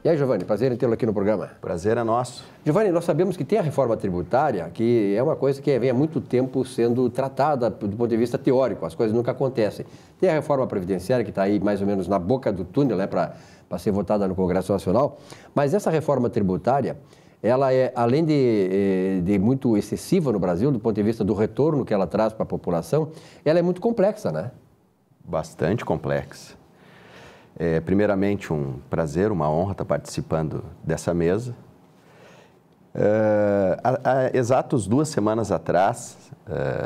E aí, Giovanni, prazer em tê-lo aqui no programa. Prazer é nosso. Giovanni, nós sabemos que tem a reforma tributária, que é uma coisa que vem há muito tempo sendo tratada do ponto de vista teórico, as coisas nunca acontecem. Tem a reforma previdenciária, que está aí mais ou menos na boca do túnel, né, para ser votada no Congresso Nacional, mas essa reforma tributária, ela é, além de muito excessiva no Brasil, do ponto de vista do retorno que ela traz para a população, ela é muito complexa, né? Bastante complexa. Primeiramente, um prazer, uma honra estar participando dessa mesa. Há exatos 2 semanas atrás,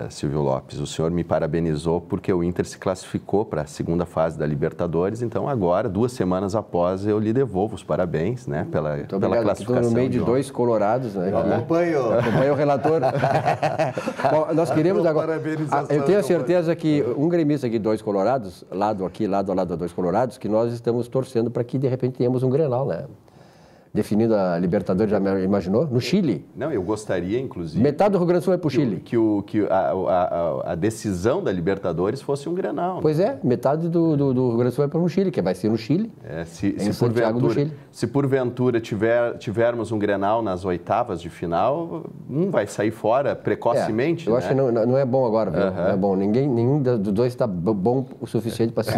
Silvio Lopes, o senhor me parabenizou porque o Inter se classificou para a segunda fase da Libertadores. Então, agora, 2 semanas após, eu lhe devolvo os parabéns, né, pela classificação. Estou no meio de 2 colorados, né? Acompanho o relator. Bom, nós queremos agora... Eu tenho a certeza que um gremista aqui, 2 colorados, lado a lado 2 colorados, que nós estamos torcendo para que, de repente, tenhamos um Grenal, né? Definindo a Libertadores, já imaginou? No Chile. Não, eu gostaria, inclusive... Metade do Rio Grande do Sul vai para o Chile. Que a decisão da Libertadores fosse um Grenal. Pois é, metade do Rio Grande do Sul vai para o Chile, que vai ser no Chile, em Santiago do Chile. Se porventura tivermos um Grenal nas oitavas de final, vai sair fora precocemente, eu acho que não é bom agora, viu? Não é bom. Nenhum dos dois está bom o suficiente para se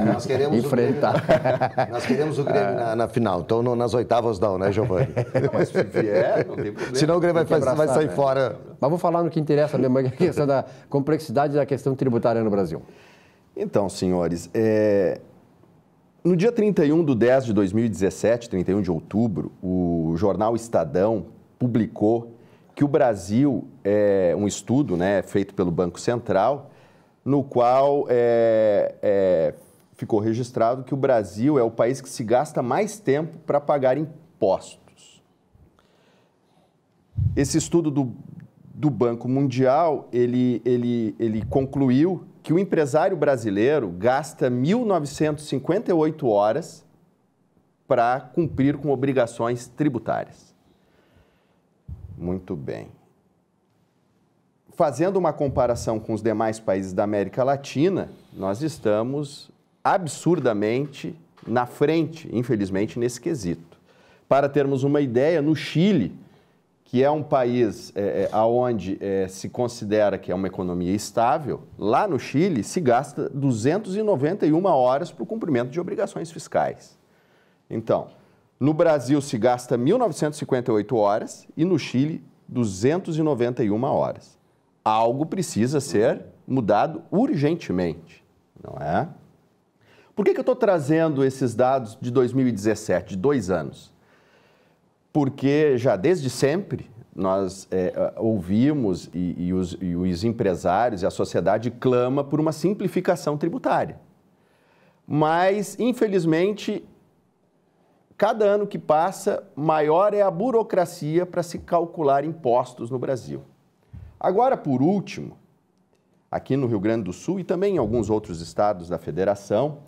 enfrentar. Nós queremos o Grêmio na final, então nas oitavas não, né, Giovanni? Mas se vier, não tem problema. Senão o Grêmio vai sair fora. Mas vou falar no que interessa mesmo, a questão da complexidade da questão tributária no Brasil. Então, senhores, no dia 31/10/2017, 31 de outubro, o jornal Estadão publicou que o Brasil um estudo, né, feito pelo Banco Central, no qual ficou registrado que o Brasil é o país que se gasta mais tempo para pagar impostos. Esse estudo do Banco Mundial, ele concluiu que o empresário brasileiro gasta 1.958 horas para cumprir com obrigações tributárias. Muito bem. Fazendo uma comparação com os demais países da América Latina, nós estamos absurdamente na frente, infelizmente, nesse quesito. Para termos uma ideia, no Chile, que é um país onde se considera que é uma economia estável, lá no Chile se gasta 291 horas para o cumprimento de obrigações fiscais. Então, no Brasil se gasta 1.958 horas e no Chile 291 horas. Algo precisa ser mudado urgentemente, não é? Por que eu estou trazendo esses dados de 2017, de 2 anos? Porque já desde sempre nós ouvimos e os empresários e a sociedade clama por uma simplificação tributária. Mas, infelizmente, cada ano que passa, maior é a burocracia para se calcular impostos no Brasil. Agora, por último, aqui no Rio Grande do Sul e também em alguns outros estados da federação,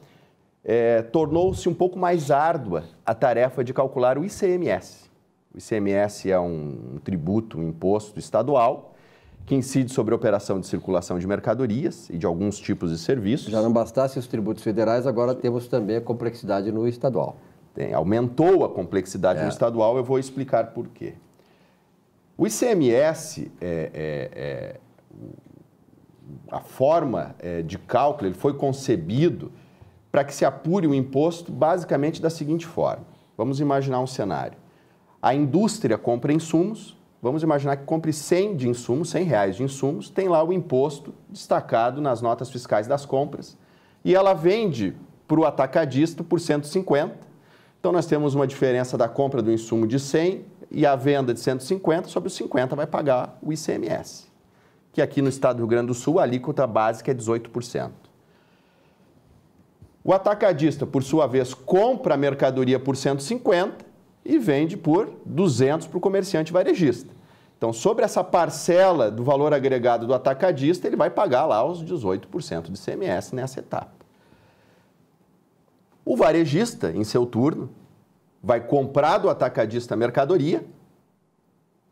tornou-se um pouco mais árdua a tarefa de calcular o ICMS. O ICMS é um tributo, um imposto estadual que incide sobre a operação de circulação de mercadorias e de alguns tipos de serviços. Já não bastasse os tributos federais, agora temos também a complexidade no estadual. Aumentou a complexidade no estadual, eu vou explicar por quê. O ICMS, a forma de cálculo, ele foi concebido para que se apure o imposto basicamente da seguinte forma. Vamos imaginar um cenário. A indústria compra insumos, vamos imaginar que compre 100 de insumos, R$100 de insumos, tem lá o imposto destacado nas notas fiscais das compras e ela vende para o atacadista por 150. Então, nós temos uma diferença da compra do insumo de 100 e a venda de 150, sobre os 50 vai pagar o ICMS, que aqui no estado do Rio Grande do Sul a alíquota básica é 18%. O atacadista, por sua vez, compra a mercadoria por 150 e vende por 200 para o comerciante varejista. Então, sobre essa parcela do valor agregado do atacadista, ele vai pagar lá os 18% de ICMS nessa etapa. O varejista, em seu turno, vai comprar do atacadista a mercadoria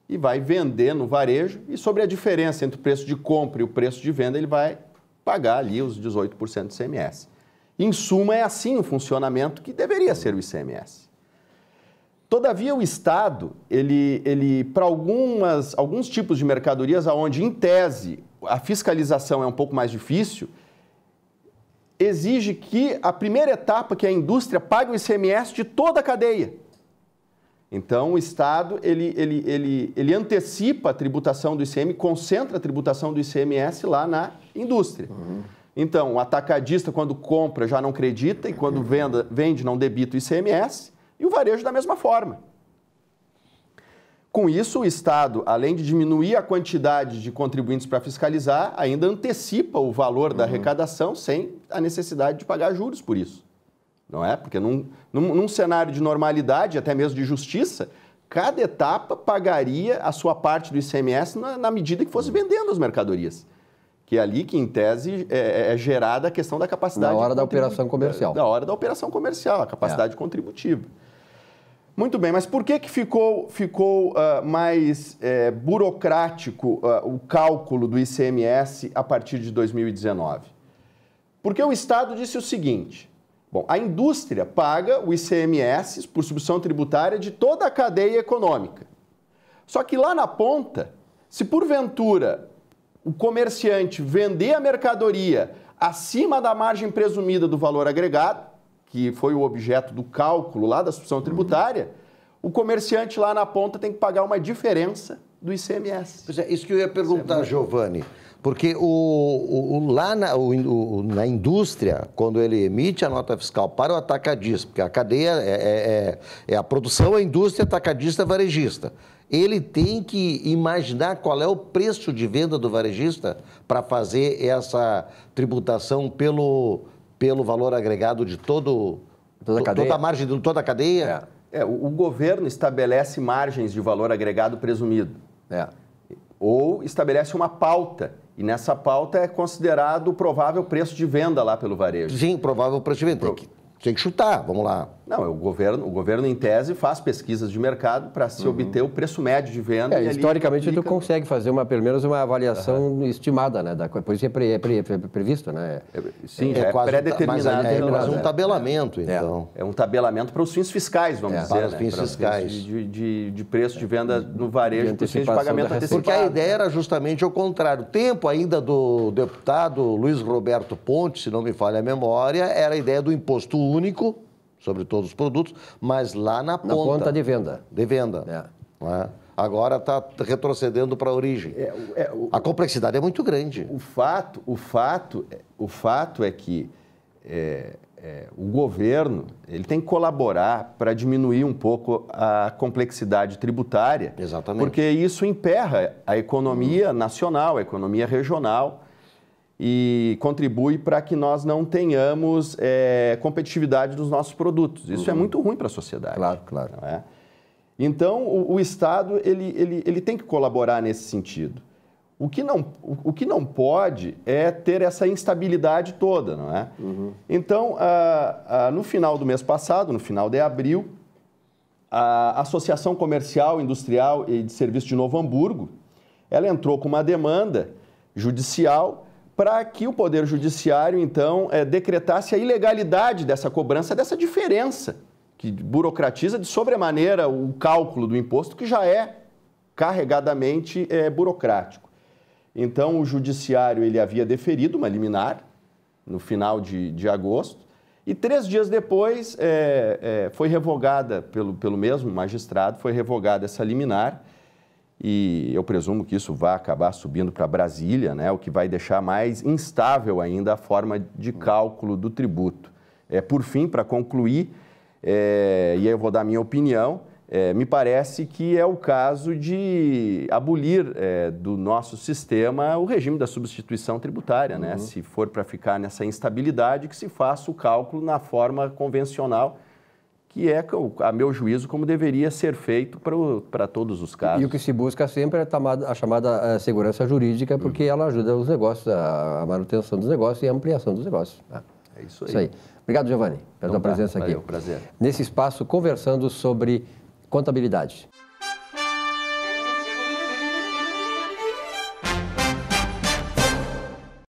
e vai vender no varejo e sobre a diferença entre o preço de compra e o preço de venda, ele vai pagar ali os 18% de ICMS. Em suma, é assim o funcionamento que deveria ser o ICMS. Todavia, o Estado, ele para alguns tipos de mercadorias, onde, em tese, a fiscalização é um pouco mais difícil, exige que a primeira etapa, que é a indústria, pague o ICMS de toda a cadeia. Então, o Estado, ele antecipa a tributação do ICM, concentra a tributação do ICMS lá na indústria. Então, o atacadista, quando compra, já não acredita, e quando vende, não debita o ICMS, e o varejo da mesma forma. Com isso, o Estado, além de diminuir a quantidade de contribuintes para fiscalizar, ainda antecipa o valor da arrecadação sem a necessidade de pagar juros por isso. Não é? Porque num cenário de normalidade, até mesmo de justiça, cada etapa pagaria a sua parte do ICMS na medida que fosse vendendo as mercadorias. Que é ali que, em tese, é gerada a questão da capacidade... Na hora da operação comercial. Da hora da operação comercial, a capacidade contributiva. Muito bem, mas por que ficou mais burocrático o cálculo do ICMS a partir de 2019? Porque o Estado disse o seguinte: bom, a indústria paga o ICMS por substituição tributária de toda a cadeia econômica. Só que lá na ponta, se porventura o comerciante vender a mercadoria acima da margem presumida do valor agregado, que foi o objeto do cálculo lá da substituição tributária, o comerciante lá na ponta tem que pagar uma diferença do ICMS. Pois é, isso que eu ia perguntar, Giovanni. Porque lá na indústria, quando ele emite a nota fiscal para o atacadista, porque a cadeia é a produção, a indústria, atacadista, varejista, ele tem que imaginar qual é o preço de venda do varejista para fazer essa tributação pelo valor agregado de toda a margem de toda a cadeia? O governo estabelece margens de valor agregado presumido. Ou estabelece uma pauta. E nessa pauta é considerado o provável preço de venda lá pelo varejo. Sim, provável preço de venda. Tem que chutar, vamos lá. Não, o governo, em tese, faz pesquisas de mercado para se obter o preço médio de venda. Historicamente, tu consegue fazer pelo menos uma avaliação estimada, né? Por isso é previsto, né? Sim, é pré-determinado. É quase um tabelamento, então. É um tabelamento para os fins fiscais, vamos dizer. Para os fins fiscais. De preço de venda no varejo, por fins de pagamento antecipado. Porque a ideia era justamente o contrário. O tempo ainda do deputado Luiz Roberto Pontes, se não me falha a memória, era a ideia do imposto único sobre todos os produtos, mas lá na ponta. Na ponta de venda. De venda. Agora está retrocedendo para a origem. A complexidade é muito grande. O fato é que o governo ele tem que colaborar para diminuir um pouco a complexidade tributária. Exatamente. Porque isso emperra a economia nacional, a economia regional, e contribui para que nós não tenhamos competitividade dos nossos produtos. Isso é muito ruim para a sociedade. Claro. Não é? Então, o Estado ele tem que colaborar nesse sentido. O que não pode é ter essa instabilidade toda, não é? Então, no final do mês passado, no final de abril, a Associação Comercial, Industrial e de Serviços de Novo Hamburgo, ela entrou com uma demanda judicial para que o Poder Judiciário, então, decretasse a ilegalidade dessa cobrança, dessa diferença, que burocratiza de sobremaneira o cálculo do imposto, que já é carregadamente burocrático. Então, o Judiciário ele havia deferido uma liminar no final de agosto, e 3 dias depois foi revogada pelo mesmo magistrado, foi revogada essa liminar, e eu presumo que isso vai acabar subindo para Brasília, né, o que vai deixar mais instável ainda a forma de cálculo do tributo. Por fim, para concluir, e aí eu vou dar a minha opinião, me parece que é o caso de abolir do nosso sistema o regime da substituição tributária, né? Se for para ficar nessa instabilidade, que se faça o cálculo na forma convencional, que é, a meu juízo, como deveria ser feito para todos os casos. E o que se busca sempre é a chamada segurança jurídica, porque ela ajuda os negócios, a manutenção dos negócios e a ampliação dos negócios. É isso aí. Obrigado, Giovanni, pela tua presença aqui. Valeu, prazer. Nesse espaço, conversando sobre contabilidade.